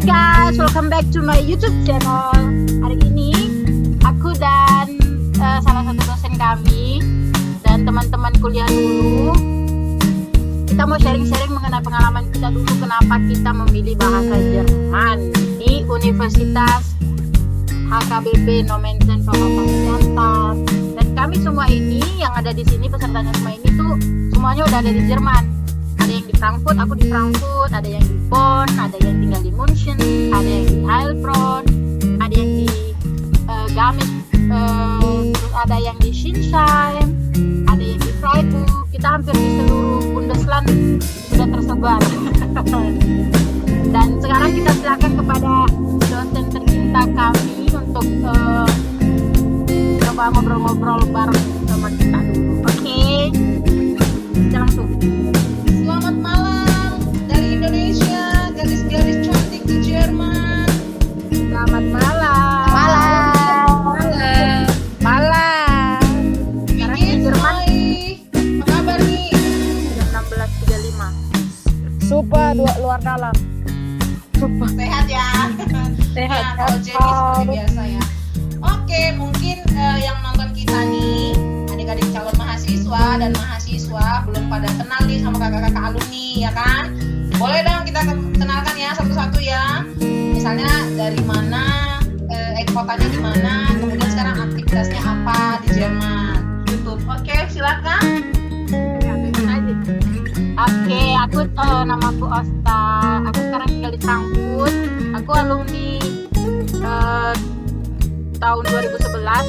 Hai guys, welcome back to my YouTube channel. Hari ini aku dan salah satu dosen kami dan teman-teman kuliah dulu, kita mau sharing-sharing mengenai pengalaman kita dulu kenapa kita memilih bahasa Jerman di Universitas HKBP Nommensen Jakarta. Dan kami semua ini yang ada di sini, pesertanya semua ini tuh semuanya udah ada di Jerman. Ada yang di Frankfurt, aku di Frankfurt, ada yang di Bonn, ada yang tinggal di München, ada yang di Heilbronn, ada yang di Garmisch, terus ada yang di Sinsheim, ada yang di Freiburg. Kita hampir di seluruh Bundesland sudah tersebar. Dan sekarang kita silakan kepada dosen tercinta kami untuk coba ngobrol-ngobrol bareng sama kita dulu. Oke, kita langsung. Selamat malam dari Indonesia, gadis-gadis cantik di Jerman. Selamat malam. Malam. Sekarang di Jerman Apa kabar nih? jam 16.35. Super luar dalam. Sehat ya? Sehat. Nah, kalau Jenny seperti biasa ya. Oke, mungkin yang nonton kita nih adik-adik calon mahasiswa dan mahasiswa belum pada kenal nih sama kakak-kakak alumni ya kan? Boleh dong kita kenalkan ya satu-satu ya. Misalnya dari mana, kotanya di mana, kemudian sekarang aktivitasnya apa di Jerman. YouTube. Oke, silakan. Oke, aku namaku Osta. Aku sekarang tinggal di Frankfurt. Aku alumni tahun 2011.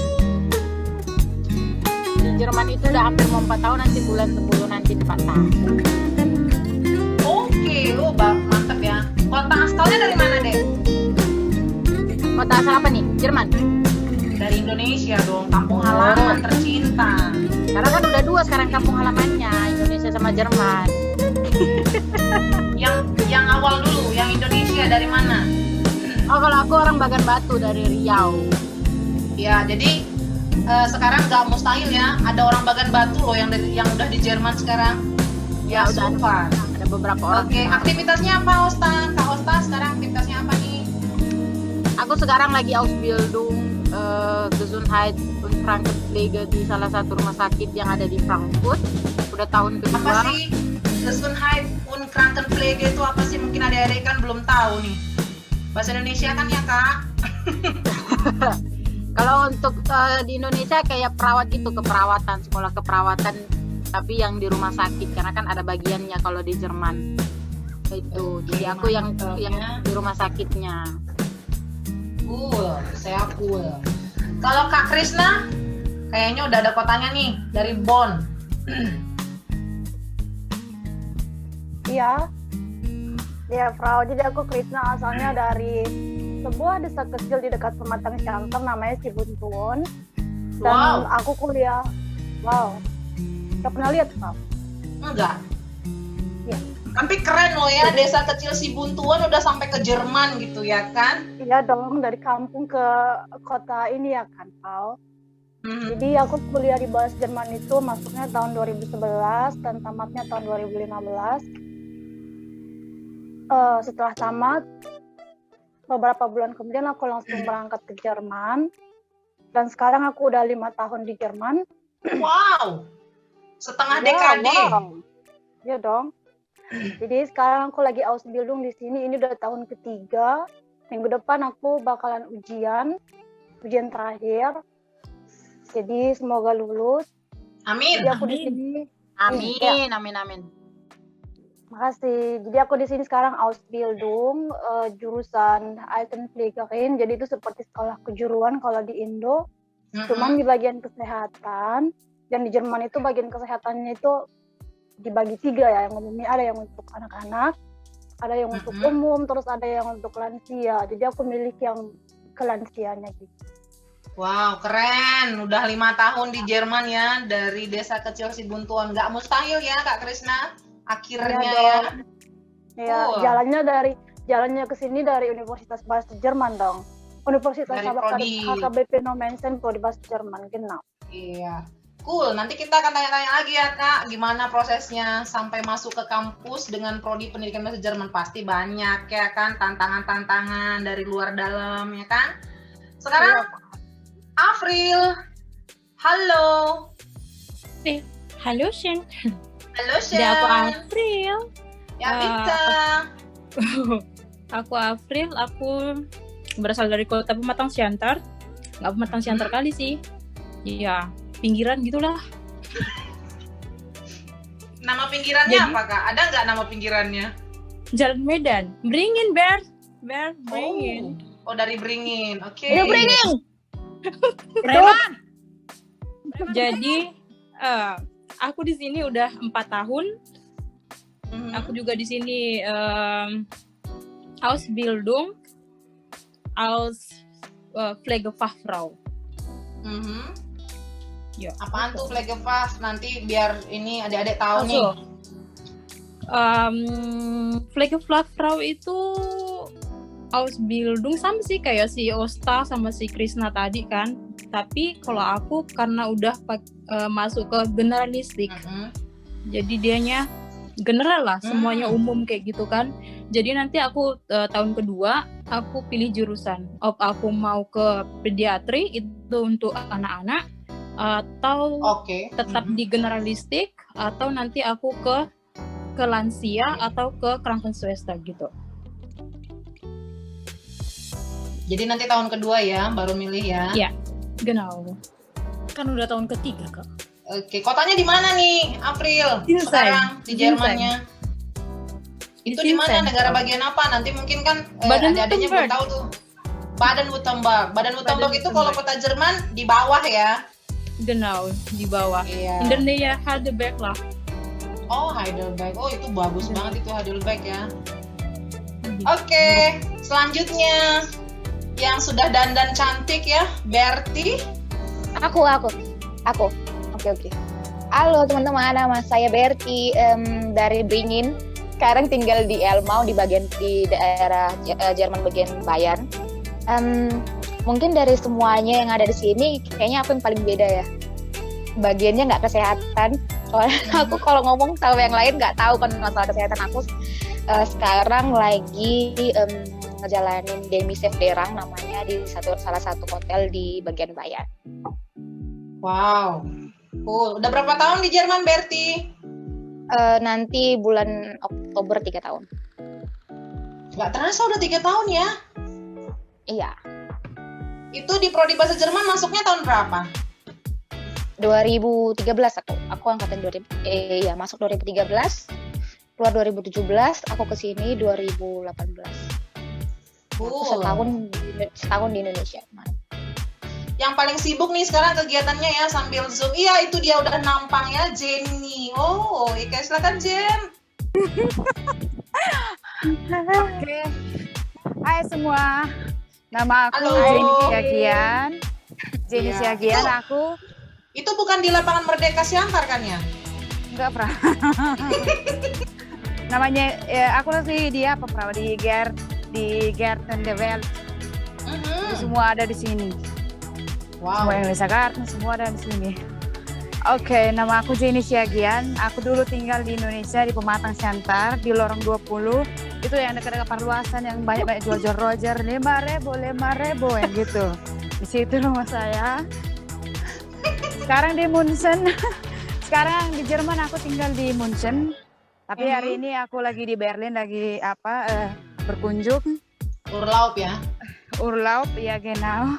Di Jerman itu udah hampir mau 4 tahun, nanti bulan 10 nanti 4 tahun. Oke, mantap ya. Kota asalnya dari mana deh? Kota asal apa nih? Jerman? Dari Indonesia dong, kampung halaman tercinta. Karena kan udah 2 sekarang kampung halamannya, Indonesia sama Jerman. Yang awal dulu, yang Indonesia dari mana? Oh, kalau aku orang Bagan Batu dari Riau. Ya, jadi sekarang nggak mustahil ya, ada orang Bagan Batu loh yang udah di Jerman sekarang. Ya, udah super. Ada beberapa orang. Oke, aktivitasnya apa Osta? Kak Osta sekarang aktivitasnya apa nih? Aku sekarang lagi Ausbildung Gesundheit und Krankenpflege di salah satu rumah sakit yang ada di Frankfurt. Udah tahun kedua. Apa sih Gesundheit und Krankenpflege itu apa sih? Mungkin adik-adik kan belum tahu nih. Bahasa Indonesia kan ya Kak? Kalau untuk di Indonesia kayak perawat gitu, keperawatan, sekolah keperawatan, tapi yang di rumah sakit karena kan ada bagiannya kalau di Jerman. Itu. Jadi aku yang di rumah sakitnya. Saya cool. Kalau Kak Krisna, kayaknya udah ada kotanya nih dari Bonn. Iya. Ya, Frau. Jadi aku Krisna asalnya dari sebuah desa kecil di dekat Pematang Siantar namanya Sibuntuon. Dan Wow. aku kuliah. Wow. Gak pernah lihat, Frau? Enggak. Iya. Tapi keren loh ya, desa kecil Sibuntuan udah sampai ke Jerman gitu ya kan? Iya dong, dari kampung ke kota ini ya kan, Frau. Jadi aku kuliah di bahasa Jerman itu masuknya tahun 2011 dan tamatnya tahun 2015. Setelah tamat, beberapa bulan kemudian aku langsung berangkat ke Jerman. Dan sekarang aku udah 5 tahun di Jerman. Wow, setengah dekade. Wow. Iya dong. Jadi sekarang aku lagi Ausbildung di sini. Ini udah tahun ketiga. Minggu depan aku bakalan ujian terakhir. Jadi semoga lulus. Amin. Jadi aku di sini. Amin, Ya. amin. Makasih. Jadi aku di sini sekarang Ausbildung, jurusan Altenpflegerin. Jadi itu seperti sekolah kejuruan kalau di Indo. Cuman di bagian kesehatan. Dan di Jerman itu bagian kesehatannya itu dibagi 3 ya. Yang umumnya ada yang untuk anak-anak, ada yang untuk umum, terus ada yang untuk lansia. Jadi aku milih yang kelansianya gitu. Wow, keren. Udah 5 tahun di Jerman ya, dari desa kecil Sibuntuan. Nggak mustahil ya Kak Krisna, akhirnya ya. Ya, Cool. jalannya ke sini dari Universitas Bahasa Jerman dong. Universitas Dari prodi. HKBP Nommensen di Bahasa Jerman, genau. Iya. Cool, nanti kita akan tanya-tanya lagi ya Kak, gimana prosesnya sampai masuk ke kampus dengan prodi pendidikan bahasa Jerman. Pasti banyak ya kan, tantangan-tantangan dari luar dalam ya kan. Sekarang Afril, halo. Halo Shen. Halo Shen. Aku April. Ya Bita. Aku April, aku berasal dari kota Pematang Siantar. Nggak Pematang Siantar kali sih. Iya, pinggiran gitulah. Nama pinggirannya apa Kak? Ada nggak nama pinggirannya? Jalan Medan. Beringin, Beringin. Oh, dari Beringin. Oke. Itu Beringin. Preman. Jadi aku di sini udah 4 tahun. Aku juga di sini Ausbildung als Pflegefachfrau. Ya. Apaan tuh Pflegefach? Nanti biar ini adik-adik tahu nih. Pflegefachfrau itu Ausbildung sama sih kayak si Osta sama si Krisna tadi kan. Tapi kalau aku karena udah masuk ke generalistik, jadi dianya general lah, semuanya umum kayak gitu kan. Jadi nanti aku tahun kedua aku pilih jurusan. Aku mau ke pediatri itu untuk anak-anak atau tetap di generalistik, atau nanti aku ke lansia atau ke Krankenschwester gitu. Jadi nanti tahun kedua ya baru milih ya. Iya, genau. Kan udah tahun ketiga Kak. Oke, kotanya di mana nih, April? Sekarang di Jermannya. Itu di mana? Negara bagian apa? Nanti mungkin kan adik-adiknya belum tahu tuh. Baden-Württemberg. Baden-Württemberg itu kalau kota Jerman di bawah ya. Genau, di bawah. Iya. In der Nähe Heidelberg lah. Oh, Heidelberg. Oh, itu bagus banget itu Heidelberg ya. Oke, selanjutnya yang sudah dandan cantik ya, Berti. Aku. Oke. Halo teman-teman, nama saya Berti dari Beringin. Sekarang tinggal di Elmau di daerah Jerman bagian Bayern. Mungkin dari semuanya yang ada di sini, kayaknya aku yang paling beda ya. Bagiannya nggak kesehatan. Soalnya aku kalau ngomong sama yang lain nggak tahu kan masalah kesehatan aku. Sekarang lagi ngejalanin Demi-Chefderang namanya di salah satu hotel di bagian Bayern. Wow. Udah berapa tahun di Jerman, Berti? Nanti bulan Oktober 3 tahun. Nggak terasa udah 3 tahun ya? Iya. Itu di prodi bahasa Jerman masuknya tahun berapa? 2013 aku angkatan masuk 2013, keluar 2017, aku kesini 2018. Aku setahun di Indonesia. Yang paling sibuk nih sekarang kegiatannya ya sambil Zoom. Iya, itu dia udah nampang ya, Jenny. Oh, Ika, silakan Jen. Oke. Hai semua. Nama aku Halo. Jenny Siagian. Jenny Iya. Siagian, aku Itu bukan di lapangan Merdeka Siantar kan ya? enggak pernah. Namanya aku sih dia pernah di Garten de Welt. Semua ada di sini. Wow. Semua Indonesia Garten semua ada di sini. Oke, nama aku Jenny Siagian. Aku dulu tinggal di Indonesia di Pematang Siantar di Lorong 20. Itu yang dekat-dekat perluasan yang banyak jual-jual Roger 5.000 yang gitu. Di situ rumah saya. Sekarang di Munchen. Sekarang di Jerman aku tinggal di Munchen. Tapi hari ini aku lagi di Berlin lagi berkunjung. Urlaub ya. Urlaub ya genau.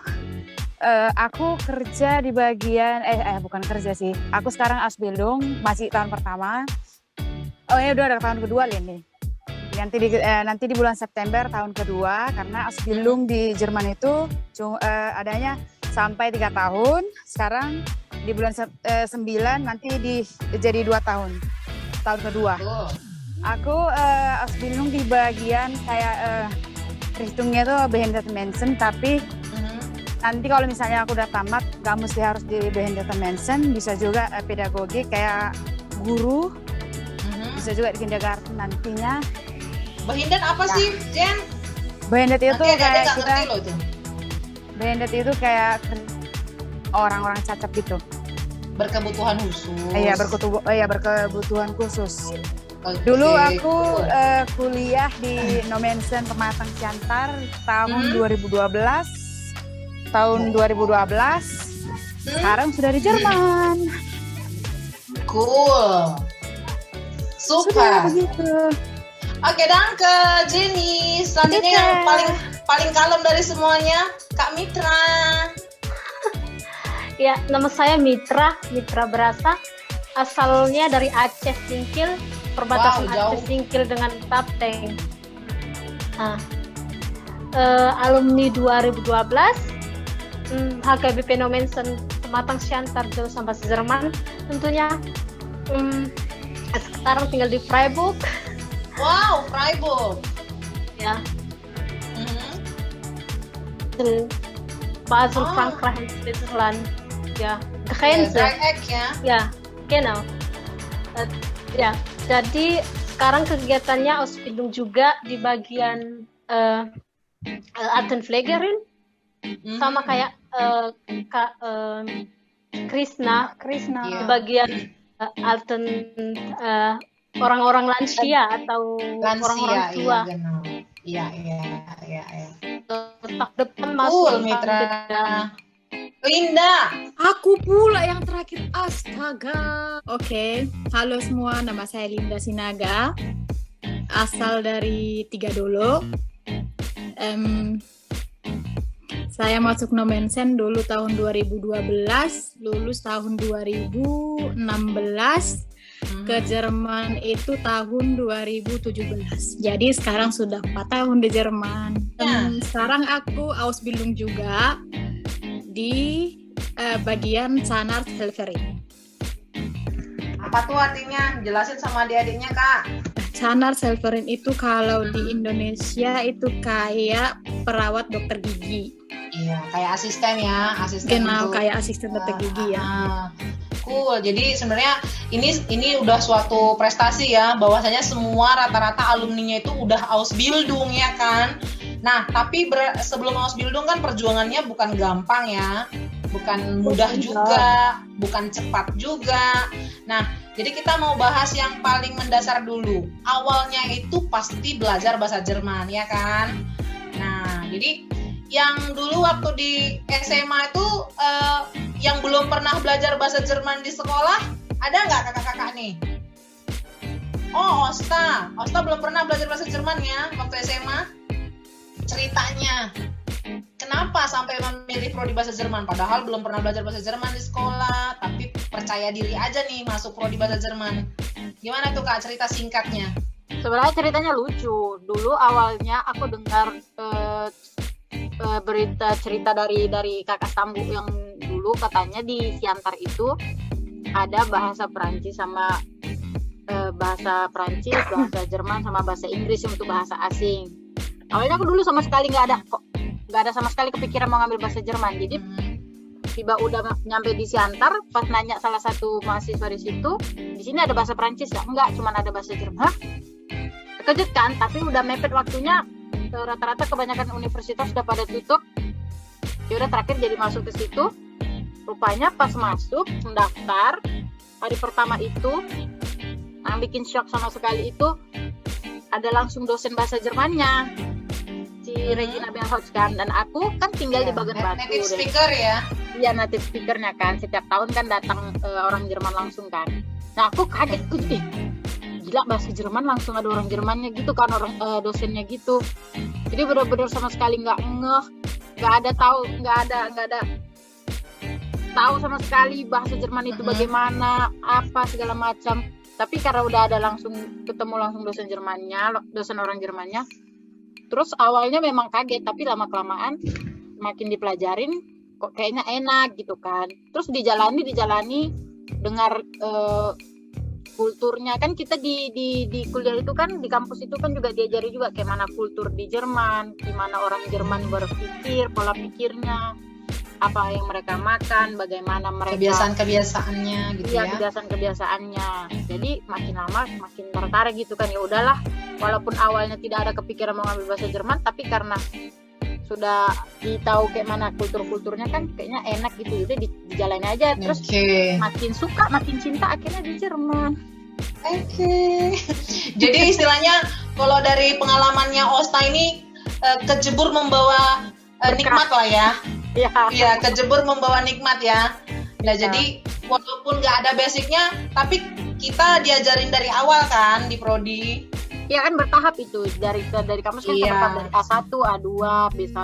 Aku kerja di bagian bukan kerja sih. Aku sekarang Ausbildung masih tahun pertama. Oh ya udah ada tahun kedua nih. Nanti di bulan September tahun kedua karena Ausbildung di Jerman itu adanya sampai 3 tahun. Sekarang di bulan 9 nanti jadi 2 tahun. Tahun kedua. Aku Ausbildung di bagian kayak hitungnya tuh Behinderten Menschen, tapi nanti kalau misalnya aku udah tamat nggak mesti harus di Behinderten Menschen, bisa juga pedagogi kayak guru, bisa juga di kindergarten nantinya. Behindert apa sih, Jen? Behindert itu Nanti kayak nggak kita ngerti loh itu. Behindert itu kayak orang-orang cacat gitu. berkebutuhan khusus. Iya, berkebutuhan khusus. Oke, Dulu aku cool. kuliah di Nomensen Pematang Siantar tahun 2012. Tahun 2012. Sekarang sudah di Jerman. Cool. Sudah Super. begitu. Oke, danke Jenny. Selanjutnya yang paling kalem dari semuanya, Kak Mitra. Ya, nama saya Mitra Berasa. Asalnya dari Aceh Singkil, perbatasan Wow, jauh. Aceh Singkil dengan Tapteng. Nah, alumni 2012, HKBP Nomensen Pematang Siantar jurusan bahasa Jerman. Tentunya sekarang tinggal di Freiburg. Wow, Freiburg. Ya, Mhm. Basel, Oh. Frankreich, Switzerland. Ya, Ya, Grenze. Dreieck ya. Ya, genau. Ya, jadi sekarang kegiatannya Ausbildung juga di bagian Altenpflegerin, Mhm. sama kayak Kak Krisna Krisna. Iya. di bagian Alten orang-orang lansia atau orang-orang Lansia, tua. iya genau. Iya. Tahap depan Cool, masuk Mitra. tahap Linda. Aku pula yang terakhir, astaga. Oke, halo semua, nama saya Linda Sinaga, asal dari Tigadolo. Saya masuk Nomensen dulu tahun 2012, lulus tahun 2016, ke Jerman itu tahun 2017. Jadi sekarang sudah 4 tahun di Jerman. Sekarang aku Ausbildung juga di bagian Zahnarzt-Helferin. Apa tuh artinya? Jelasin sama adik-adiknya, Kak. Zahnarzt-Helferin itu kalau di Indonesia itu kayak perawat dokter gigi. Iya, kayak asisten ya, asisten Genau, untuk kayak asisten dokter gigi ya. Cool. Jadi sebenarnya ini udah suatu prestasi ya, bahwasanya semua rata-rata alumninya itu udah Ausbildung ya kan. Nah, tapi sebelum Ausbildung kan perjuangannya bukan gampang ya, bukan mudah juga, bukan cepat juga. Nah, jadi kita mau bahas yang paling mendasar dulu. Awalnya itu pasti belajar bahasa Jerman ya kan. Nah, jadi yang dulu waktu di SMA itu yang belum pernah belajar bahasa Jerman di sekolah, ada nggak kakak-kakak nih? Oh, Osta belum pernah belajar bahasa Jerman ya waktu SMA. Ceritanya, kenapa sampai memilih prodi bahasa Jerman? Padahal belum pernah belajar bahasa Jerman di sekolah, tapi percaya diri aja nih masuk prodi bahasa Jerman. Gimana tuh Kak cerita singkatnya? Sebenarnya ceritanya lucu. Dulu awalnya aku dengar berita cerita dari kakak Sambu yang dulu katanya di Siantar itu ada bahasa Perancis sama bahasa Perancis, bahasa Jerman sama bahasa Inggris untuk bahasa asing. Awalnya aku dulu sama sekali nggak ada sama sekali kepikiran mau ngambil bahasa Jerman. Jadi tiba udah nyampe di Siantar, pas nanya salah satu mahasiswa di situ, di sini ada bahasa Perancis ya? Enggak, cuma ada bahasa Jerman. Hah? Terkejut kan? Tapi udah mepet waktunya, rata-rata kebanyakan universitas sudah pada tutup. Ya udah terakhir jadi masuk ke situ. Rupanya pas masuk mendaftar hari pertama itu, yang bikin shock sama sekali itu ada langsung dosen bahasa Jermannya, si Regina Benhots kan, dan aku kan tinggal di Bagan Batu. Native speaker ya? Iya, native speakernya kan, setiap tahun kan datang orang Jerman langsung kan. Nah aku kaget tuh, gila bahasa Jerman langsung ada orang Jermannya gitu kan, orang dosennya gitu. Jadi benar-benar sama sekali nggak ngeh, nggak ada tahu sama sekali bahasa Jerman itu bagaimana, apa segala macam. Tapi karena udah ada ketemu langsung dosen orang Jermannya, terus awalnya memang kaget, tapi lama kelamaan makin dipelajarin kok kayaknya enak gitu kan. Terus dijalani dengar kulturnya kan, kita di kuliah itu kan, di kampus itu kan juga diajari juga kayak mana kultur di Jerman, gimana orang Jerman berpikir, pola pikirnya, apa yang mereka makan, bagaimana mereka kebiasaan-kebiasaannya gitu ya. Kebiasaan-kebiasaannya. Jadi makin lama makin tertarik gitu kan. Ya udahlah, walaupun awalnya tidak ada kepikiran mau ngambil bahasa Jerman, tapi karena sudah tahu kayak mana kulturnya kan kayaknya enak gitu, itu dijalani aja terus makin suka makin cinta akhirnya di Jerman. Jadi istilahnya kalau dari pengalamannya Osta ini kejebur membawa nikmat lah ya. Iya, kejebur membawa nikmat ya. Nah, jadi walaupun nggak ada basicnya, tapi kita diajarin dari awal kan di prodi. Iya kan bertahap itu dari kampus kan bertahap dari A1, A2, B1,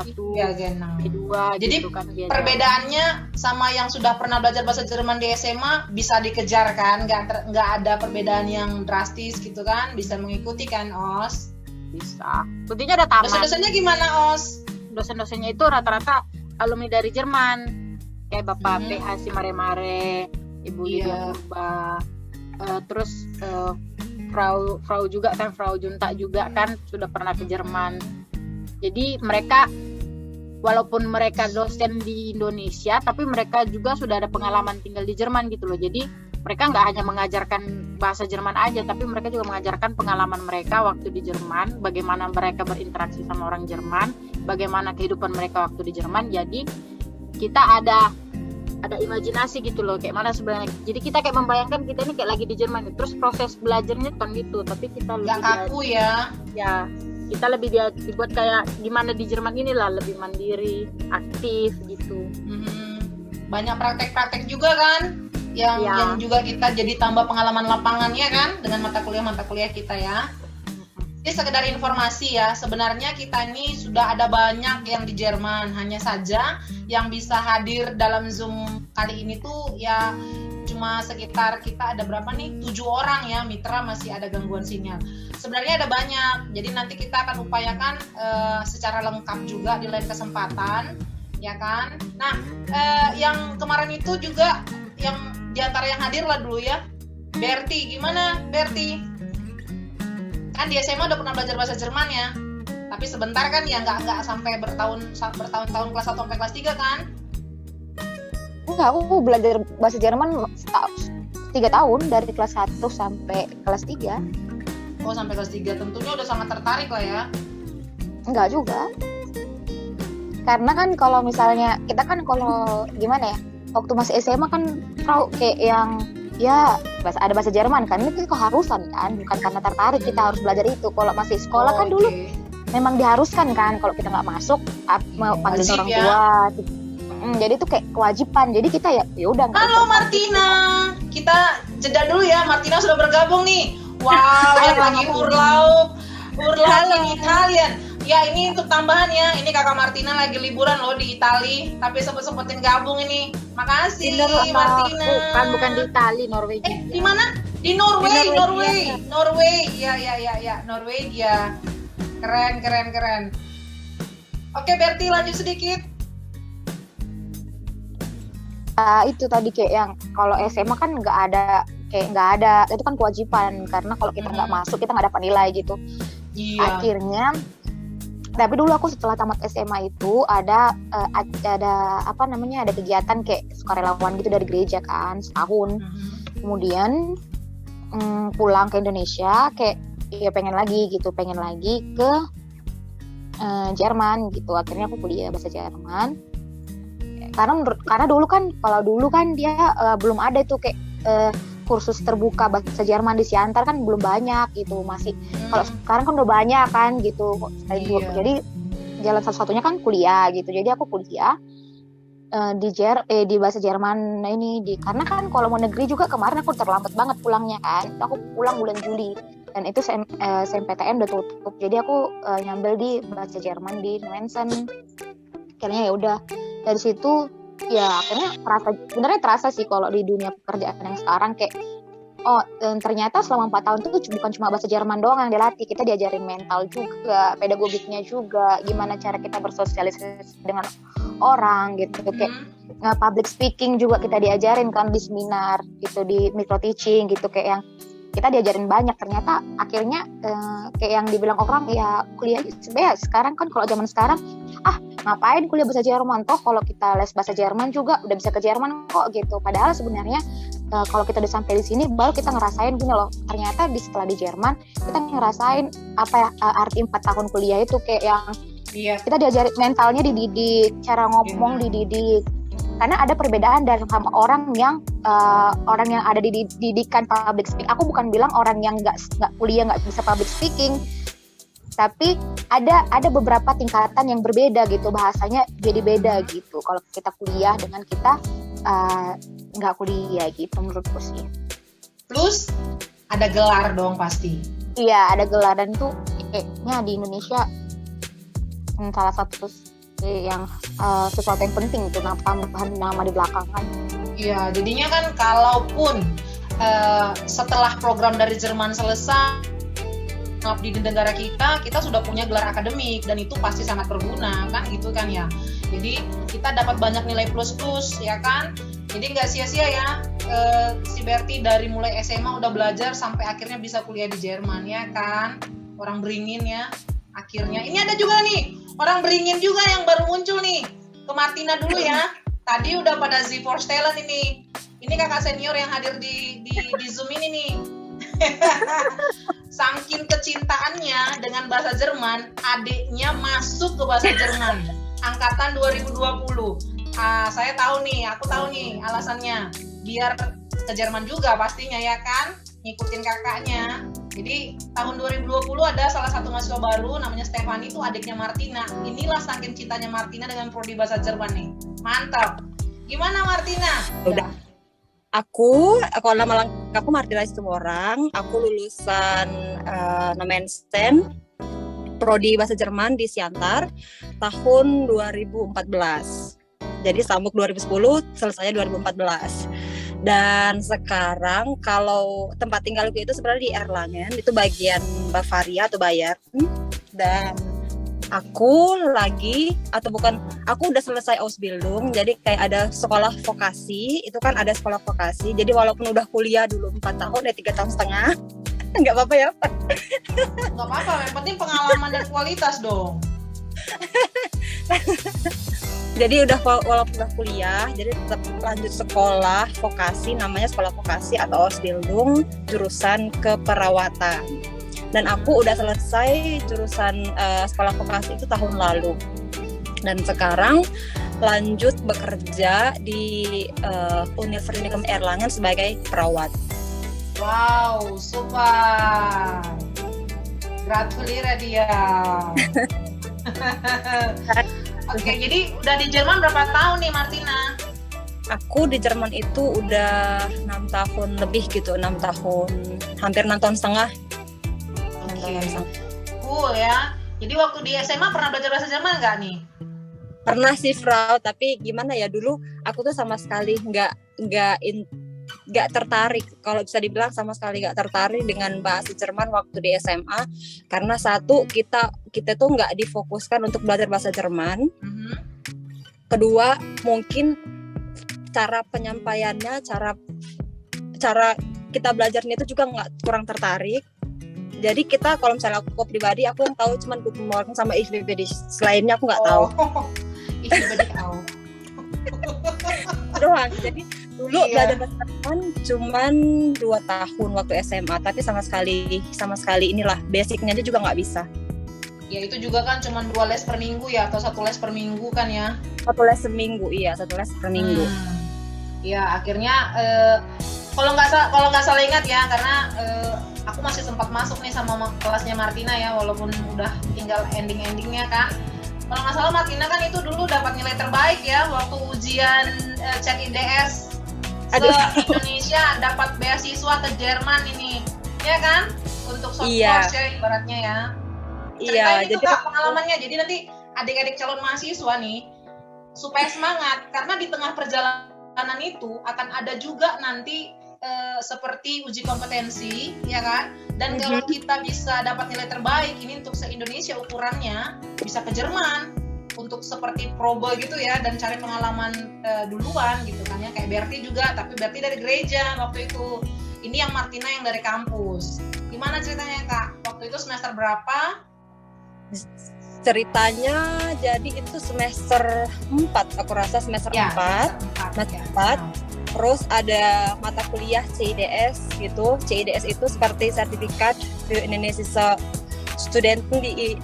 B2. Jadi gitu kan, perbedaannya sama yang sudah pernah belajar bahasa Jerman di SMA bisa dikejar kan? Nggak ada perbedaan yang drastis gitu kan? Bisa mengikuti kan, Os? Bisa. Buktinya ada taman. Dosen-dosennya gimana, Os? Dosen-dosennya itu rata-rata alumni dari Jerman. Kayak Bapak PH si Mare-Mare, Ibu Lydia Purba, terus Frau juga kan, Frau Junta juga kan sudah pernah ke Jerman. Jadi mereka walaupun mereka dosen di Indonesia, tapi mereka juga sudah ada pengalaman tinggal di Jerman gitu loh. Jadi mereka nggak hanya mengajarkan bahasa Jerman aja, tapi mereka juga mengajarkan pengalaman mereka waktu di Jerman, bagaimana mereka berinteraksi sama orang Jerman, bagaimana kehidupan mereka waktu di Jerman. Jadi kita ada imajinasi gitu loh, kayak mana sebenarnya. Jadi kita kayak membayangkan kita ini kayak lagi di Jerman, terus proses belajarnya kan gitu, tapi kita lebih kaku ya. Ya, kita lebih dibuat kayak gimana di Jerman inilah, lebih mandiri, aktif gitu. Banyak praktek-praktek juga kan, yang juga kita jadi tambah pengalaman lapangannya kan dengan mata kuliah kita ya. Ini sekedar informasi ya, sebenarnya kita ini sudah ada banyak yang di Jerman, hanya saja yang bisa hadir dalam Zoom kali ini tuh ya cuma sekitar kita ada berapa nih? 7 orang ya, mitra masih ada gangguan sinyal. Sebenarnya ada banyak, jadi nanti kita akan upayakan secara lengkap juga di lain kesempatan, ya kan? Nah, yang kemarin itu juga yang diantara yang hadir lah dulu ya, Berti, gimana Berti? Kan di SMA udah pernah belajar bahasa Jerman ya, tapi sebentar kan ya, nggak sampai bertahun-tahun kelas 1 sampai kelas 3 kan? Enggak, aku belajar bahasa Jerman 3 tahun dari kelas 1 sampai kelas 3. Oh, sampai kelas 3, tentunya udah sangat tertarik lah ya? Enggak juga, karena kan kalau misalnya kita kan kalau gimana ya, waktu masih SMA kan kayak yang ya ada bahasa Jerman kan, itu keharusan kan, bukan karena tertarik kita harus belajar itu. Kalau masih sekolah kan dulu memang diharuskan kan, kalau kita nggak masuk panggil orang tua gitu. Jadi itu kayak kewajiban, jadi kita ya udah. Halo Martina, kita jeda dulu ya. Martina sudah bergabung nih. Wow, yang lagi urlaub in Italian. Ya, ini untuk tambahan ya, ini kakak Martina lagi liburan loh di Itali, tapi sempetin gabung ini. Makasih Martina. Bukan di Itali, Norwegia. Di mana? Di Norway. Ya, Norwegia. Keren. Oke, Berti lanjut sedikit. Itu tadi kayak yang kalau SMA kan nggak ada, itu kan kewajiban, karena kalau kita nggak masuk kita nggak dapat nilai gitu. Akhirnya, tapi dulu aku setelah tamat SMA itu ada kegiatan kayak sukarelawan gitu dari gereja kan setahun. Kemudian pulang ke Indonesia kayak ya pengen lagi ke Jerman gitu. Akhirnya aku kuliah bahasa Jerman. Karena dulu kan dia belum ada itu kayak kursus terbuka bahasa Jerman di Siantar kan belum banyak gitu, masih. Kalau sekarang kan udah banyak kan gitu. Jadi jalan satu-satunya kan kuliah gitu. Jadi aku kuliah di bahasa Jerman ini karena kan kalau mau negeri juga kemarin aku terlambat banget pulangnya kan. Aku pulang bulan Juli dan itu SMPTN udah tutup. Jadi aku nyambil di bahasa Jerman di Mensen. Akhirnya ya udah dari situ ya akhirnya terasa sih kalau di dunia pekerjaan yang sekarang kayak ternyata selama 4 tahun itu bukan cuma bahasa Jerman doang yang dilatih, kita diajarin mental juga, pedagogiknya juga, gimana cara kita bersosialisasi dengan orang gitu, kayak public speaking juga kita diajarin kan di seminar gitu, di micro teaching gitu, kayak yang kita diajarin banyak. Ternyata akhirnya kayak yang dibilang orang ya kuliah sebenarnya sekarang kan, kalau zaman sekarang ngapain kuliah bahasa Jerman, toh kalau kita les bahasa Jerman juga udah bisa ke Jerman kok gitu. Padahal sebenarnya kalau kita udah sampai di sini baru kita ngerasain gini loh, ternyata setelah di Jerman kita ngerasain apa ya arti 4 tahun kuliah itu, kayak yang Iya. Kita diajari mentalnya dididik, cara ngomong dididik. Karena ada perbedaan dari sama orang yang ada di didikan public speaking. Aku bukan bilang orang yang nggak kuliah nggak bisa public speaking, tapi ada beberapa tingkatan yang berbeda gitu, bahasanya jadi beda gitu. Kalau kita kuliah dengan kita nggak kuliah gitu menurutku sih. Plus ada gelar dong pasti. Iya, ada gelar, dan itu kayaknya di Indonesia salah satu yang sesuatu yang penting itu tambahan nama di belakangan. Iya, jadinya kan kalaupun setelah program dari Jerman selesai di negara kita sudah punya gelar akademik, dan itu pasti sangat berguna kan gitu kan ya. Jadi kita dapat banyak nilai plus-plus ya kan. Jadi nggak sia-sia ya si Berti dari mulai SMA udah belajar sampai akhirnya bisa kuliah di Jerman ya kan. Orang beringin ya akhirnya. Ini ada juga nih orang beringin juga yang baru muncul nih. Ke Martina dulu ya. Tadi udah pada Z-Force Talent ini. Ini kakak senior yang hadir di Zoom ini nih. Saking kecintaannya dengan bahasa Jerman, adiknya masuk ke bahasa Jerman. Angkatan 2020. Saya tahu nih, aku tahu nih alasannya. Biar ke Jerman juga pastinya ya kan, ngikutin kakaknya. Jadi tahun 2020 ada salah satu mahasiswa baru namanya Stefani, itu adiknya Martina. Inilah saking cintanya Martina dengan prodi bahasa Jerman nih. Mantap. Gimana Martina? Udah. Aku kalau nama lengkapku Martina Situmorang. Aku lulusan Nomensen prodi bahasa Jerman di Siantar tahun 2014. Jadi sambung 2010, selesainya 2014. Dan sekarang kalau tempat tinggalku itu sebenarnya di Erlangen, itu bagian Bavaria atau Bayern. Dan aku udah selesai Ausbildung, jadi kayak ada sekolah vokasi, itu kan ada sekolah vokasi. Jadi walaupun udah kuliah dulu 4 tahun, 3 tahun setengah, nggak apa-apa ya. Nggak apa-apa, yang penting pengalaman dan kualitas dong. Jadi walaupun udah kuliah, jadi tetap lanjut sekolah vokasi, namanya sekolah vokasi atau Ausbildung, jurusan keperawatan. Dan aku udah selesai jurusan sekolah vokasi itu tahun lalu. Dan sekarang lanjut bekerja di Universitas Erlangen sebagai perawat. Wow, super. Gratuliere dia. Oke, jadi udah di Jerman berapa tahun nih Martina? Aku di Jerman itu udah 6 tahun lebih gitu, 6 tahun, hampir 6 tahun setengah. Oke, cool ya. Jadi waktu di SMA pernah belajar bahasa Jerman nggak nih? Pernah sih Frau, tapi gimana ya, dulu aku tuh sama sekali nggak tertarik, kalau bisa dibilang sama sekali nggak tertarik dengan bahasa Jerman waktu di SMA, karena satu kita tuh nggak difokuskan untuk belajar bahasa Jerman. Kedua mungkin cara penyampaiannya, cara kita belajarnya itu juga kurang tertarik. Jadi kita, kalau misalnya aku pribadi, aku yang tahu cuma Guten Morgen sama Ich liebe dich, selainnya aku nggak tahu. Ich liebe dich auch. Doang. Jadi dulu belajar bahasa Jerman cuman 2 tahun waktu SMA, tapi sama sekali inilah basicnya aja juga nggak bisa. Ya itu juga kan cuman 2 les per minggu ya, atau 1 les per minggu kan ya? 1 les seminggu, iya 1 les per minggu. Ya akhirnya kalau nggak salah ingat ya, karena aku masih sempat masuk nih sama kelasnya Martina ya, walaupun udah tinggal ending-endingnya kan. Kalau nggak salah Martina kan itu dulu dapat nilai terbaik ya waktu ujian CIDS se-Indonesia, dapat beasiswa ke Jerman ini, ya kan? Untuk soft course ya ibaratnya ya. Ceritain itu Kak pengalamannya, jadi nanti adik-adik calon mahasiswa nih supaya semangat, karena di tengah perjalanan itu akan ada juga nanti seperti uji kompetensi ya kan, dan kalau kita bisa dapat nilai terbaik ini untuk se-Indonesia ukurannya, bisa ke Jerman untuk seperti probe gitu ya, dan cari pengalaman duluan gitu kan ya, kayak Berti juga, tapi Berti dari gereja waktu itu, ini yang Martina yang dari kampus. Gimana ceritanya Kak? Waktu itu semester berapa? Ceritanya jadi itu semester 4, aku rasa semester 4. Terus ada mata kuliah CIDS gitu. CIDS itu seperti sertifikat für Indonesische student di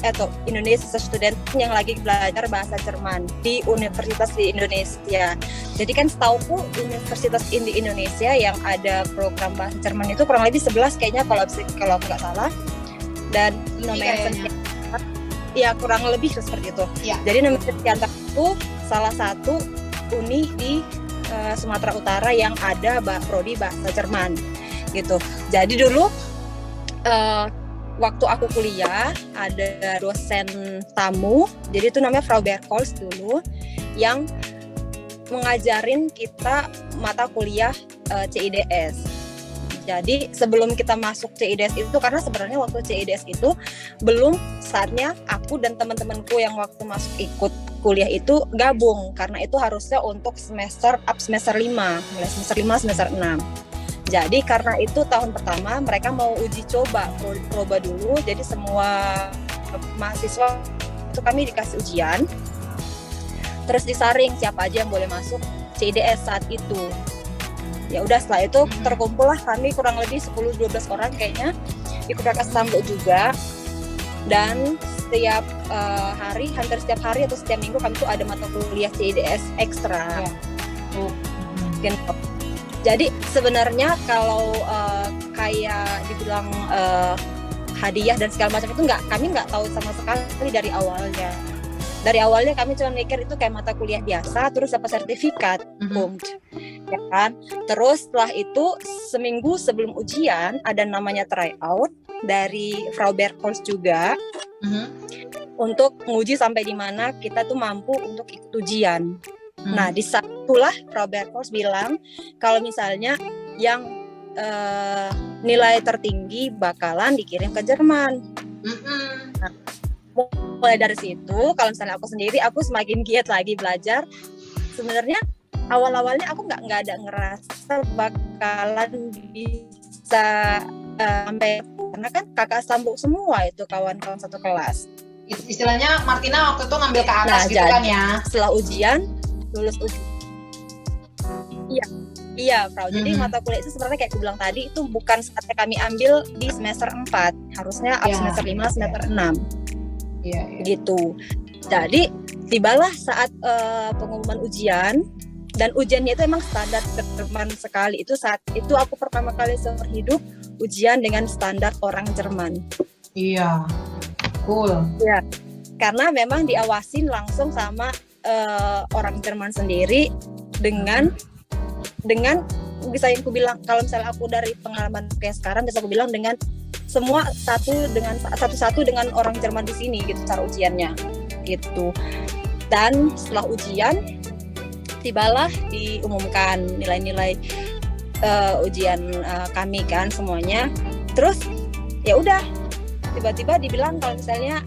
Indonesia, student yang lagi belajar bahasa Jerman di universitas di Indonesia. Jadi kan setauku universitas di Indonesia yang ada program bahasa Jerman itu kurang lebih 11 kayaknya kalau nggak salah. Dan namanya ya kurang lebih seperti itu. Ya. Jadi Nomensen Siantar itu salah satu uni di Sumatera Utara yang ada prodi bahasa Jerman gitu. Jadi dulu waktu aku kuliah ada dosen tamu, jadi itu namanya Frau Berkholz dulu yang mengajarin kita mata kuliah CIDS. Jadi sebelum kita masuk CIDS itu, karena sebenarnya waktu CIDS itu belum saatnya aku dan teman-temanku yang waktu masuk ikut kuliah itu gabung, karena itu harusnya untuk semester 5, mulai semester 5, semester 6. Jadi karena itu tahun pertama mereka mau uji coba dulu, jadi semua mahasiswa itu kami dikasih ujian, terus disaring siapa aja yang boleh masuk CIDS saat itu. Ya udah setelah itu terkumpul lah kami kurang lebih 10-12 orang kayaknya, ikut kakak sambuk juga, dan setiap hari, hampir setiap hari atau setiap minggu kami tuh ada mata kuliah CIDS ekstra. Gitu. Jadi sebenarnya kalau kayak dibilang hadiah dan segala macam itu kami nggak tahu sama sekali dari awalnya. Dari awalnya kami cuma mikir itu kayak mata kuliah biasa, terus dapat sertifikat, ya kan. Terus setelah itu seminggu sebelum ujian ada namanya tryout dari Frau Berkholz juga, untuk menguji sampai di mana kita tuh mampu untuk ikut ujian. Nah, di situlah Frau Berkholz bilang kalau misalnya yang nilai tertinggi bakalan dikirim ke Jerman. Nah, mulai dari situ, kalau misalnya aku sendiri, aku semakin giat lagi belajar. Sebenarnya awal-awalnya aku nggak ada ngerasa bakalan bisa sampai, karena kan kakak sambung semua itu kawan-kawan satu kelas. Istilahnya Martina waktu itu ngambil ke atas gitu kan ya? Setelah ujian lulus ujian. Iya, Frau. Jadi mata kuliah itu sebenarnya kayak aku bilang tadi, itu bukan saatnya kami ambil di semester 4. Harusnya semester 5, semester 6. Gitu. Jadi, tibalah saat pengumuman ujian, dan ujiannya itu emang standar Jerman sekali. Itu saat itu aku pertama kali seumur hidup ujian dengan standar orang Jerman. Iya. Cool. Iya. Karena memang diawasin langsung sama orang Jerman sendiri dengan bisa aku bilang, kalau misalnya aku dari pengalaman kayak sekarang bisa aku bilang dengan semua satu-satu dengan orang Jerman di sini gitu cara ujiannya gitu. Dan setelah ujian tibalah diumumkan nilai-nilai ujian kami kan semuanya. Terus ya udah tiba-tiba dibilang kalau misalnya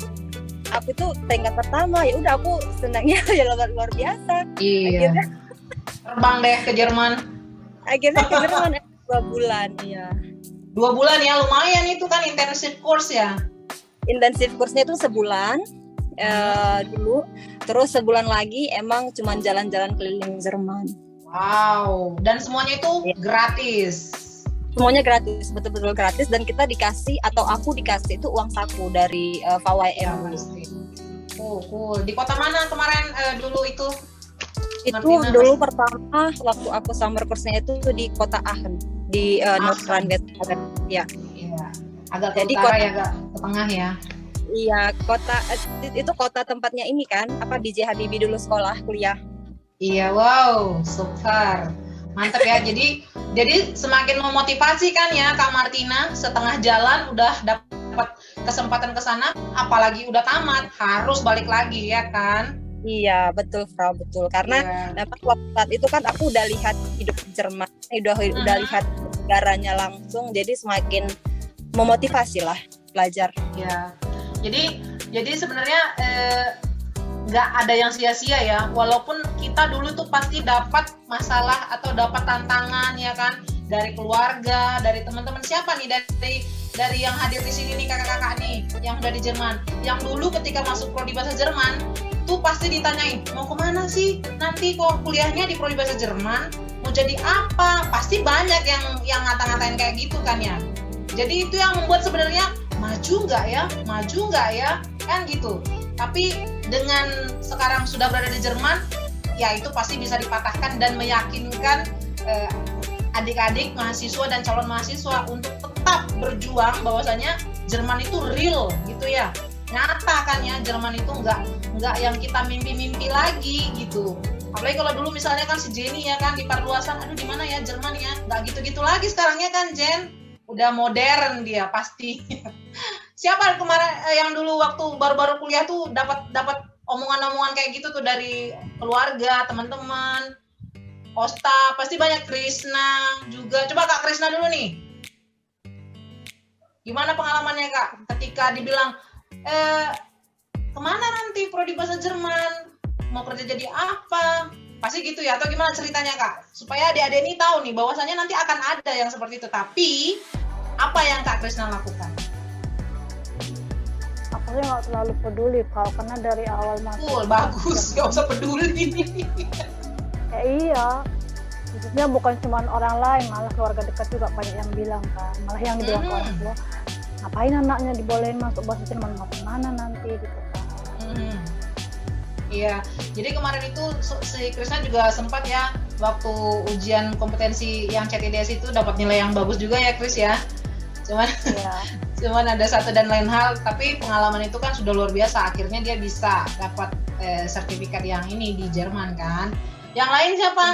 aku tuh tingkat pertama, ya udah aku senangnya ya luar biasa. Iya. Akhirnya, terbang deh ke Jerman. Akhirnya ke Jerman 2 bulan ya. 2 bulan ya, lumayan itu kan intensive course ya. Intensive course-nya itu sebulan dulu, terus sebulan lagi emang cuma jalan-jalan keliling Jerman. Wow, dan semuanya itu gratis. Semuanya gratis, betul-betul gratis, dan kita dikasih atau aku dikasih itu uang saku dari VWM. Oh, cool. Di kota mana kemarin dulu itu? Itu Martina, dulu pertama waktu aku summer course-nya itu di kota Aachen di North Rhine-Westphalia. Ya. Iya. Agak ke utara ya, agak ke tengah ya. Iya, itu kota tempatnya ini kan, B.J. Habibie dulu sekolah kuliah. Iya, wow, super. Mantap ya. Jadi semakin memotivasi kan ya Kak Martina, setengah jalan udah dapat kesempatan ke sana, apalagi udah tamat harus balik lagi ya kan? Iya, betul Frau, betul. Karena memang waktu saat itu kan aku udah lihat hidup di Jerman, udah lihat negaranya langsung, jadi semakin memotivasi lah belajar. Ya. Jadi sebenarnya nggak ada yang sia-sia ya, walaupun kita dulu tuh pasti dapat masalah atau dapat tantangan ya kan, dari keluarga, dari teman-teman. Siapa nih dari yang hadir di sini nih, kakak-kakak nih yang udah di Jerman, yang dulu ketika masuk prodi bahasa Jerman tuh pasti ditanyain mau kemana sih nanti kok kuliahnya di prodi bahasa Jerman, mau jadi apa, pasti banyak yang ngata-ngatain kayak gitu kan ya. Jadi itu yang membuat sebenarnya maju nggak ya, kan gitu. Tapi dengan sekarang sudah berada di Jerman, ya itu pasti bisa dipatahkan dan meyakinkan adik-adik mahasiswa dan calon mahasiswa untuk tetap berjuang bahwasanya Jerman itu real gitu ya, nyata kan ya. Jerman itu nggak yang kita mimpi-mimpi lagi gitu. Apalagi kalau dulu misalnya kan si Jenny ya kan di Parduasan, aduh di mana ya Jerman ya, nggak gitu-gitu lagi sekarangnya kan Jen, udah modern dia pasti. Siapa kemarin yang dulu waktu baru-baru kuliah tuh dapat omongan-omongan kayak gitu tuh dari keluarga, teman-teman, Osta, pasti banyak, Krisna juga. Coba Kak Krisna dulu nih. Gimana pengalamannya Kak ketika dibilang kemana nanti prodi bahasa Jerman? Mau kerja jadi apa? Pasti gitu ya, atau gimana ceritanya Kak? Supaya adik-adik ini tahu nih bahwasanya nanti akan ada yang seperti itu. Tapi apa yang Kak Krisna lakukan? Aku sih nggak terlalu peduli Kak, karena dari awal masuk. Bagus, nggak usah peduli. Ya iya, khususnya bukan cuma orang lain, malah keluarga dekat juga banyak yang bilang kan, malah yang dibilang ke orang tua, ngapain anaknya dibolehin masuk bahasa Jerman, mau kemana nanti gitu kan. Iya, jadi kemarin itu si Krisna juga sempat ya waktu ujian kompetensi yang CTDS itu dapat nilai yang bagus juga ya Kris ya. Cuman ada satu dan lain hal, tapi pengalaman itu kan sudah luar biasa. Akhirnya dia bisa dapat sertifikat yang ini di Jerman kan. Yang lain siapa?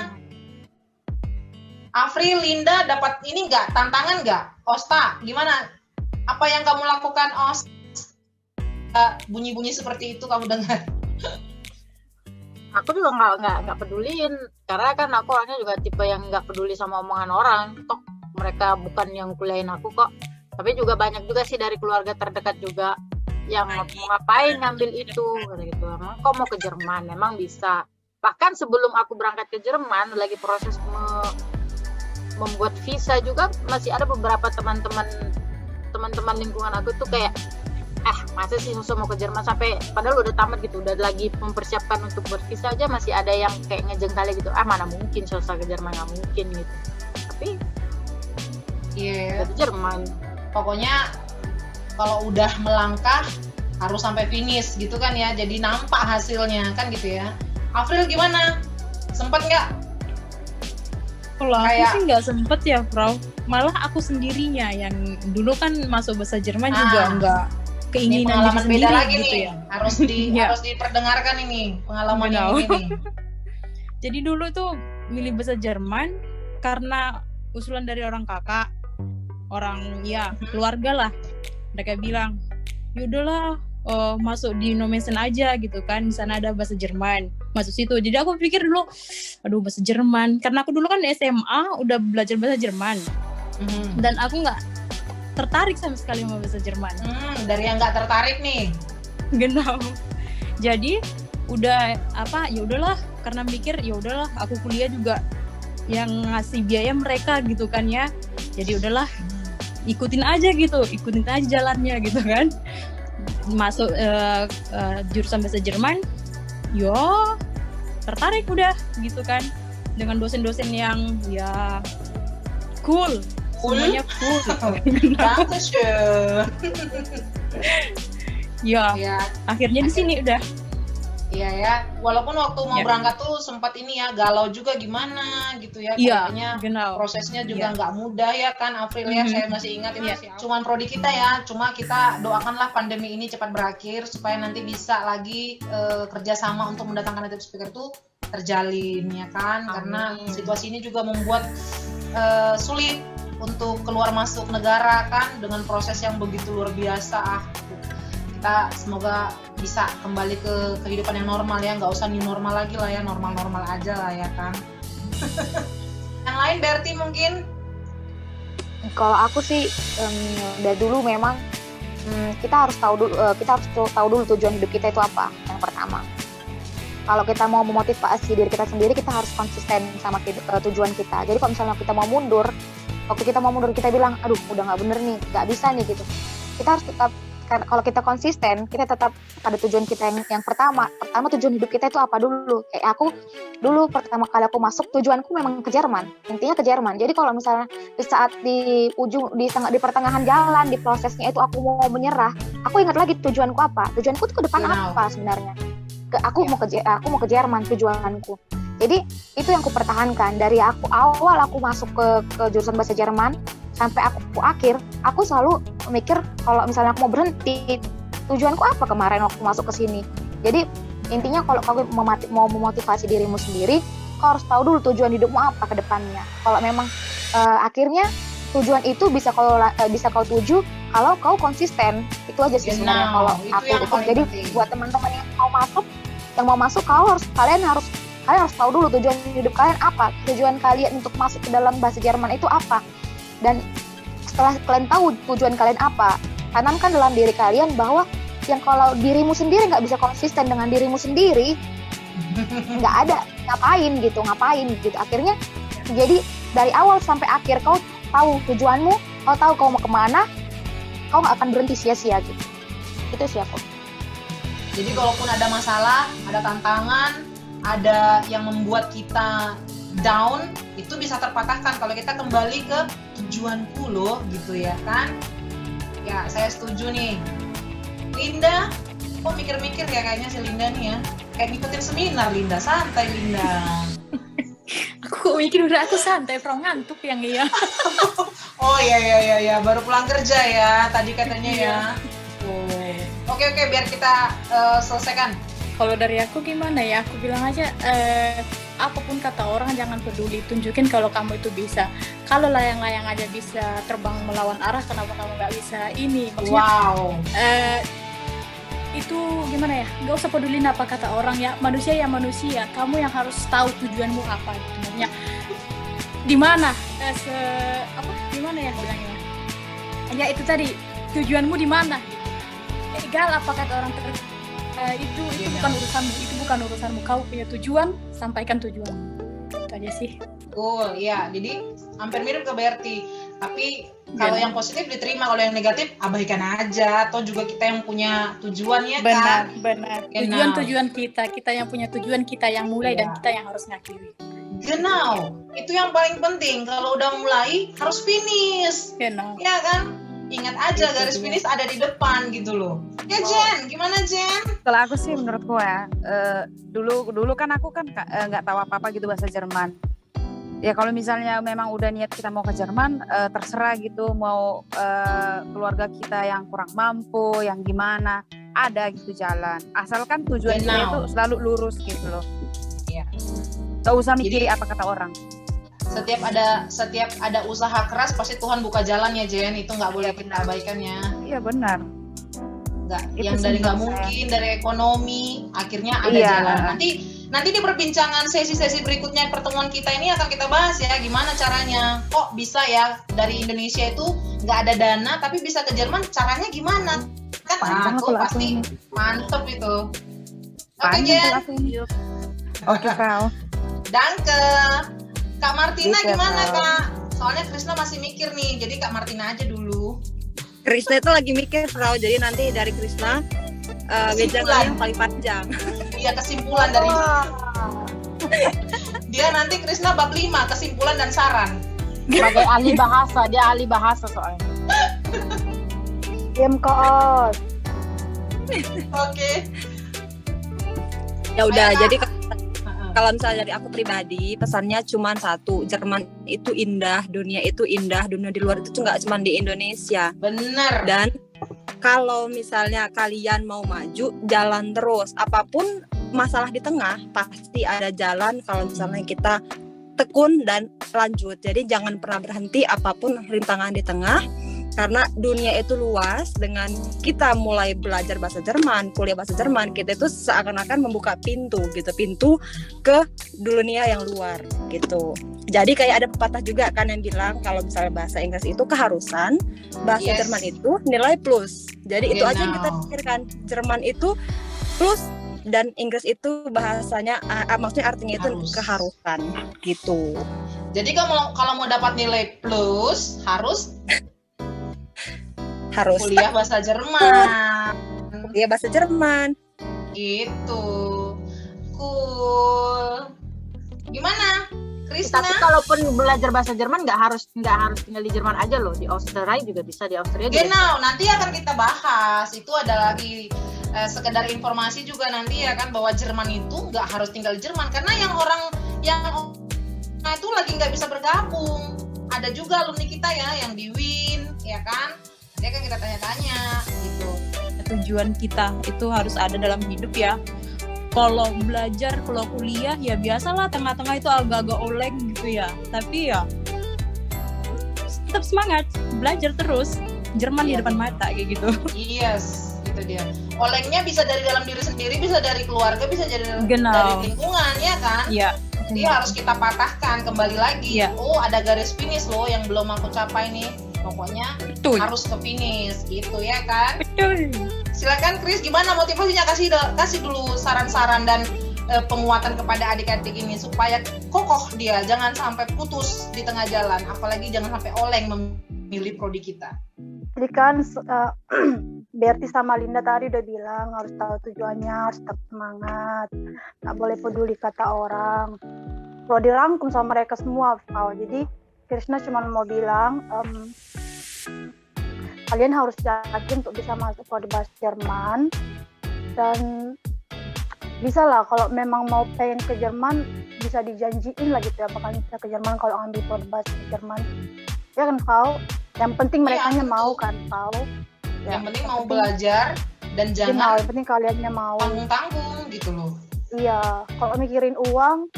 Afri, Linda dapat ini nggak? Tantangan nggak? Osta, gimana? Apa yang kamu lakukan, Os? Bunyi-bunyi seperti itu kamu dengar? Aku juga nggak peduliin, karena kan aku orangnya juga tipe yang nggak peduli sama omongan orang. Toh mereka bukan yang kuliahin aku kok. Tapi juga banyak juga sih dari keluarga terdekat juga yang mau ngapain ngambil itu gitu. Emang kok mau ke Jerman? Memang bisa. Bahkan sebelum aku berangkat ke Jerman, lagi proses membuat visa juga, masih ada beberapa teman-teman lingkungan aku tuh kayak masa sih susah mau ke Jerman, sampai padahal udah tamat gitu, udah lagi mempersiapkan untuk buat visa aja masih ada yang kayak ngejengkali gitu, mana mungkin susah ke Jerman, nggak mungkin gitu. Tapi ke Jerman pokoknya kalau udah melangkah harus sampai finish gitu kan ya, jadi nampak hasilnya kan gitu ya. Afril gimana? Sempet nggak? Kalau aku sih nggak sempet ya, Frau. Malah aku sendirinya yang dulu kan masuk bahasa Jerman juga nggak keinginan pengalaman beda lagi gitu nih ya. Harus diperdengarkan ini pengalaman yang ini nih. Jadi dulu tuh milih bahasa Jerman karena usulan dari orang kakak, orang keluarga lah. Mereka bilang, yaudahlah masuk di Nomensen aja gitu kan, di sana ada bahasa Jerman, masuk situ. Jadi aku pikir dulu, aduh bahasa Jerman, karena aku dulu kan SMA udah belajar bahasa Jerman, dan aku nggak tertarik sama sekali sama bahasa Jerman. Dari yang nggak tertarik nih. Genau. Jadi udah ya udahlah, karena mikir ya udahlah aku kuliah juga yang ngasih biaya mereka gitu kan ya. Jadi udahlah ikutin aja jalannya gitu kan. Masuk jurusan bahasa Jerman, tertarik udah gitu kan, dengan dosen-dosen yang cool. Semuanya cool gitu. Akhirnya di sini udah. Iya ya, walaupun waktu mau berangkat tuh sempat ini ya, galau juga gimana gitu ya, kayaknya prosesnya juga nggak mudah ya kan April ya, saya masih ingat ini cuman prodi kita ya, cuma kita doakanlah pandemi ini cepat berakhir supaya nanti bisa lagi kerjasama untuk mendatangkan native speaker tuh terjalin ya kan. Karena situasi ini juga membuat sulit untuk keluar masuk negara kan, dengan proses yang begitu luar biasa. Kita semoga bisa kembali ke kehidupan yang normal ya, nggak usah new normal lagi lah ya, normal-normal aja lah ya kan. Yang lain Berti mungkin? Kalau aku sih dari dulu memang kita harus tahu dulu tujuan hidup kita itu apa. Yang pertama, kalau kita mau memotivasi diri kita sendiri, kita harus konsisten sama tujuan kita. Jadi kalau misalnya kita mau mundur, waktu kita mau mundur kita bilang, aduh udah nggak bener nih, nggak bisa nih gitu. Kita harus tetap kalau kita konsisten, kita tetap pada tujuan kita yang pertama tujuan hidup kita itu apa dulu. Kayak aku dulu pertama kali aku masuk, tujuanku memang ke Jerman, intinya ke Jerman. Jadi kalau misalnya di saat di pertengahan jalan, di prosesnya itu aku mau menyerah, aku ingat lagi tujuanku apa. Tujuanku tuh ke depan apa sebenarnya. Aku mau ke Jerman tujuanku. Jadi itu yang aku pertahankan dari awal aku masuk ke jurusan bahasa Jerman sampai aku akhir. Aku selalu mikir kalau misalnya aku mau berhenti, tujuanku apa kemarin waktu masuk ke sini. Jadi intinya kalau kamu mau memotivasi dirimu sendiri, kau harus tahu dulu tujuan hidupmu apa ke depannya. Kalau memang akhirnya tujuan itu bisa kau tuju kalau kau konsisten. Itu aja sih sebenarnya kalau aku. Jadi buat teman-teman yang mau masuk, kalian harus tahu dulu tujuan hidup kalian apa. Tujuan kalian untuk masuk ke dalam bahasa Jerman itu apa. Dan setelah kalian tahu tujuan kalian apa, tanamkan dalam diri kalian bahwa yang kalau dirimu sendiri nggak bisa konsisten dengan dirimu sendiri, nggak ada ngapain gitu. Akhirnya jadi dari awal sampai akhir kau tahu tujuanmu, kau tahu kau mau kemana, kau nggak akan berhenti sia-sia gitu. Itu sih aku. Jadi kalaupun ada masalah, ada tantangan, ada yang membuat kita down, itu bisa terpatahkan kalau kita kembali ke tujuanku loh, gitu ya kan? Ya, saya setuju nih. Linda, kok mikir-mikir ya kayaknya si Linda nih ya? Kayak ngikutin seminar Linda, santai Linda. Aku mikir udah aku santai, ngantuk yang iya. Oh iya, baru pulang kerja ya, tadi katanya ya. Oke, biar kita selesaikan. Kalau dari aku gimana ya, aku bilang aja apapun kata orang jangan peduli, tunjukin kalau kamu itu bisa. Kalau layang-layang aja bisa terbang melawan arah, kenapa kamu nggak bisa ini? Maksudnya itu gimana ya, nggak usah pedulin apa kata orang ya, manusia, kamu yang harus tahu tujuanmu apa gitu. Maksudnya di mana gimana ya bilangnya, ya itu tadi tujuanmu di mana gitu. Egal apa kata orang itu bukan urusanmu. Kau punya tujuan, sampaikan tujuan. Itu aja sih. Cool, iya. Jadi hampir mirip ke Berti. Tapi kalau yang positif diterima, kalau yang negatif abaikan aja. Atau juga kita yang punya tujuan ya kan? Benar. Tujuan kita yang punya tujuan, kita yang mulai dan kita yang harus ngakhiri. Genau, itu yang paling penting. Kalau udah mulai harus finish. Genau. Iya kan? Ingat aja garis finish ada di depan gitu loh. Ya Jen, gimana Jen? Kalau aku sih menurutku ya, dulu kan aku kan nggak tahu apa-apa gitu bahasa Jerman. Ya kalau misalnya memang udah niat kita mau ke Jerman, terserah gitu, mau keluarga kita yang kurang mampu, yang gimana, ada gitu jalan. Asalkan tujuan kita itu selalu lurus gitu loh. Iya. Gak usah mikirin apa kata orang. Setiap ada usaha keras pasti Tuhan buka jalan ya Jen, itu nggak boleh kita abaikan ya. Iya benar. Yang dari nggak mungkin, dari ekonomi, akhirnya ada jalan. Nanti di perbincangan sesi-sesi berikutnya pertemuan kita ini akan kita bahas ya, gimana caranya. Kok bisa ya dari Indonesia itu nggak ada dana tapi bisa ke Jerman, caranya gimana? Kan aku pasti mantep itu. Oke Jen. Oke Kak. Danke. Kak Martina gimana Kak? Soalnya Krisna masih mikir nih, jadi Kak Martina aja dulu. Krisna itu lagi mikir, Frau. Jadi nanti dari Krisna wejangan yang paling panjang. Iya, kesimpulan dari dia nanti Krisna bab 5, kesimpulan dan saran. Sebagai ahli bahasa, dia ahli bahasa soalnya. Diam kos. Oke. Ya udah, jadi kalau misalnya dari aku pribadi, pesannya cuma satu, Jerman itu indah, dunia itu indah, dunia di luar itu nggak cuma di Indonesia. Bener. Dan kalau misalnya kalian mau maju, jalan terus. Apapun masalah di tengah, pasti ada jalan kalau misalnya kita tekun dan lanjut. Jadi jangan pernah berhenti apapun rintangan di tengah. Karena dunia itu luas, dengan kita mulai belajar bahasa Jerman, kuliah bahasa Jerman, kita itu seakan-akan membuka pintu ke dunia yang luar gitu. Jadi kayak ada pepatah juga kan yang bilang kalau misalnya bahasa Inggris itu keharusan, bahasa Jerman itu nilai plus. Jadi itu aja yang kita pikirkan, Jerman itu plus dan Inggris itu bahasanya maksudnya artinya itu keharusan gitu. Jadi kalau mau dapat nilai plus harus harus kuliah bahasa Jerman. Kuliah bahasa Jerman. Gitu. Cool. Gimana? Krisna? Tapi kalaupun belajar bahasa Jerman nggak harus tinggal di Jerman aja loh, di Austria juga bisa, di Austria juga. Genau, nanti akan kita bahas. Itu ada lagi sekedar informasi juga nanti ya kan, bahwa Jerman itu nggak harus tinggal di Jerman, karena yang itu lagi nggak bisa bergabung. Ada juga alumni kita ya yang di Wien, ya kan? Nanti kan kita tanya-tanya gitu. Tujuan kita itu harus ada dalam hidup ya. Kalau belajar, kalau kuliah ya biasalah tengah-tengah itu agak-agak oleng gitu ya. Tapi ya tetap semangat, belajar terus. Jerman di depan mata kayak gitu. Yes, itu dia. Olengnya bisa dari dalam diri sendiri, bisa dari keluarga, bisa dari lingkungan, ya kan? Iya. Jadi harus kita patahkan kembali lagi. Iya. Oh, ada garis finish loh yang belum aku capai nih. Pokoknya harus ke finish gitu ya kan? Betul. Silakan Kris, gimana motivasinya? Kasih dulu saran-saran dan penguatan kepada adik-adik ini supaya kokoh dia, jangan sampai putus di tengah jalan, apalagi jangan sampai oleng memilih prodi kita. Jadi kan Berti sama Linda tadi udah bilang harus tahu tujuannya, harus tetap semangat, nggak boleh peduli kata orang. Kalau dirangkum sama mereka semua, jadi Krisna cuma mau bilang kalian harus yakin untuk bisa masuk prodi bahasa Jerman, dan bisa lah kalau memang mau pengen ke Jerman bisa dijanjiin lah gitu ya, bakal bisa ke Jerman kalau ambil prodi bahasa Jerman, ya kan Pau? Yang penting mereka mau kan Pau? Ya, yang penting mau belajar dan jangan yang penting kaliannya mau tanggung-tanggung gitu loh. Iya, kalau mikirin uang,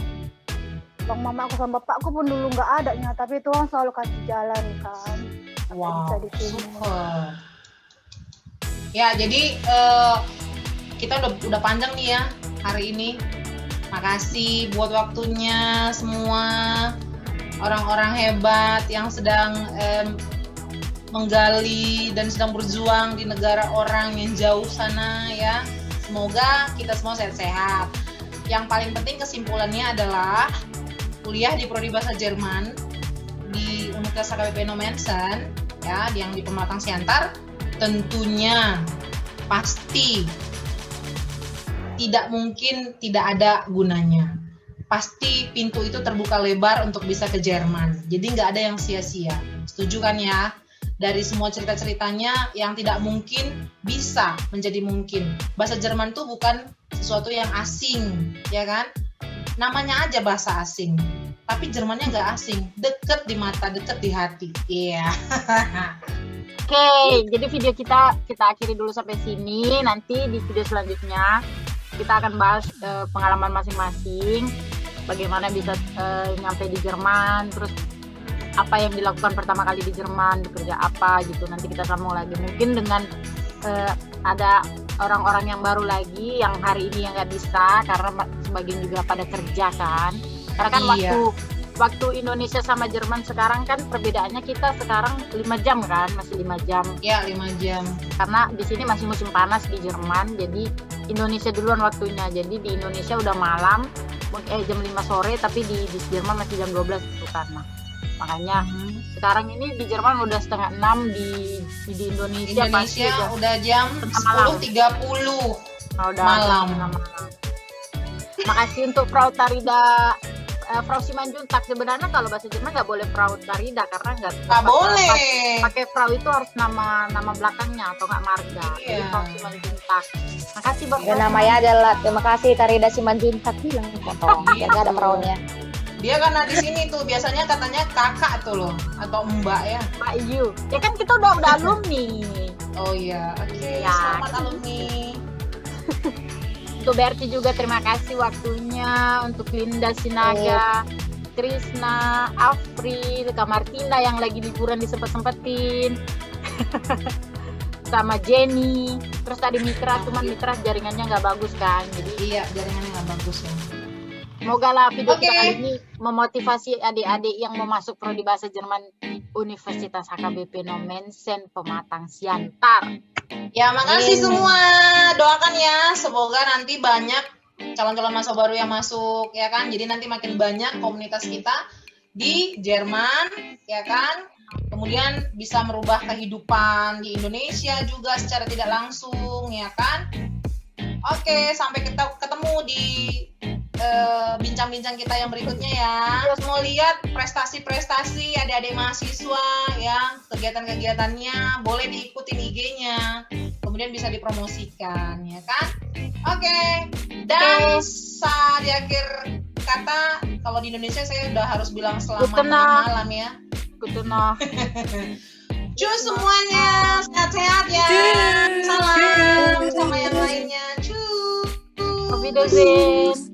bang mama aku sama bapakku pun dulu nggak ada nya, tapi Tuhan selalu kasih jalan kan. Wow, super. Ya, jadi kita udah panjang nih ya hari ini. Makasih buat waktunya semua orang-orang hebat yang sedang menggali dan sedang berjuang di negara orang yang jauh sana ya. Semoga kita semua sehat-sehat. Yang paling penting kesimpulannya adalah kuliah di prodi bahasa Jerman di Universitas HKBP Nommensen ya, yang di Pematang Siantar, tentunya pasti tidak mungkin tidak ada gunanya. Pasti pintu itu terbuka lebar untuk bisa ke Jerman. Jadi nggak ada yang sia-sia. Setuju kan ya? Dari semua cerita-ceritanya yang tidak mungkin bisa menjadi mungkin. Bahasa Jerman tuh bukan sesuatu yang asing, ya kan? Namanya aja bahasa asing. Tapi Jermannya nggak asing, deket di mata, deket di hati. Iya. Yeah. Oke, jadi video kita akhiri dulu sampai sini. Nanti di video selanjutnya kita akan bahas pengalaman masing-masing, bagaimana bisa nyampe di Jerman, terus apa yang dilakukan pertama kali di Jerman, bekerja apa gitu. Nanti kita sambung lagi mungkin dengan ada orang-orang yang baru lagi yang hari ini yang nggak bisa karena sebagian juga pada kerja kan. Karena kan waktu Indonesia sama Jerman sekarang kan perbedaannya, kita sekarang 5 jam kan, masih 5 jam. Ya, 5 jam. Karena di sini masih musim panas di Jerman, jadi Indonesia duluan waktunya. Jadi di Indonesia udah malam, jam 5 sore, tapi di Jerman masih jam 12 gitu kan. Nah, makanya sekarang ini di Jerman udah 5:30, di Indonesia pasti udah jam 10.30 malam. Makasih untuk Frau Tarida, Frau Simanjuntak. Sebenarnya kalau bahasa Jerman nggak boleh Frau Tarida karena nggak boleh. Pakai Frau itu harus nama belakangnya atau nggak marga. Jadi Frau Simanjuntak. Makasih Bang. Ya, namanya adalah terima kasih Tarida Simanjuntak bilang potong. Ya nggak ada Frau-nya. Dia karena di sini tuh biasanya katanya kakak tuh loh, atau mbak ya. Mbak Yu. Ya kan kita udah alumni. Oh iya, oke. Ya. Selamat alumni. Untuk Berti juga terima kasih waktunya. Untuk Linda Sinaga, Krisna, Afril, Kak Martina yang lagi liburan disempet-sempetin. Sama Jenny. Terus tadi Mitra, cuman Mitra jaringannya nggak bagus kan. Jadi iya, jaringannya nggak bagus ya. Semoga lah video kita kali ini memotivasi adik-adik yang mau masuk prodi bahasa Jerman Universitas HKBP Nommensen Pematang Siantar. Ya, makasih semua. Doakan ya, semoga nanti banyak calon-calon mahasiswa baru yang masuk ya kan. Jadi nanti makin banyak komunitas kita di Jerman, ya kan? Kemudian bisa merubah kehidupan di Indonesia juga secara tidak langsung, ya kan? Oke, sampai ketemu di bincang-bincang kita yang berikutnya ya. Terus mau lihat prestasi-prestasi adik-adik mahasiswa ya, kegiatan-kegiatannya boleh diikutin IG-nya. Kemudian bisa dipromosikan, ya kan? Oke. Dan di akhir kata, kalau di Indonesia saya udah harus bilang selamat malam ya. Kutunah. Cus semuanya, sehat-sehat ya. Salam sama yang lainnya. Cus. Auf Wiedersehen.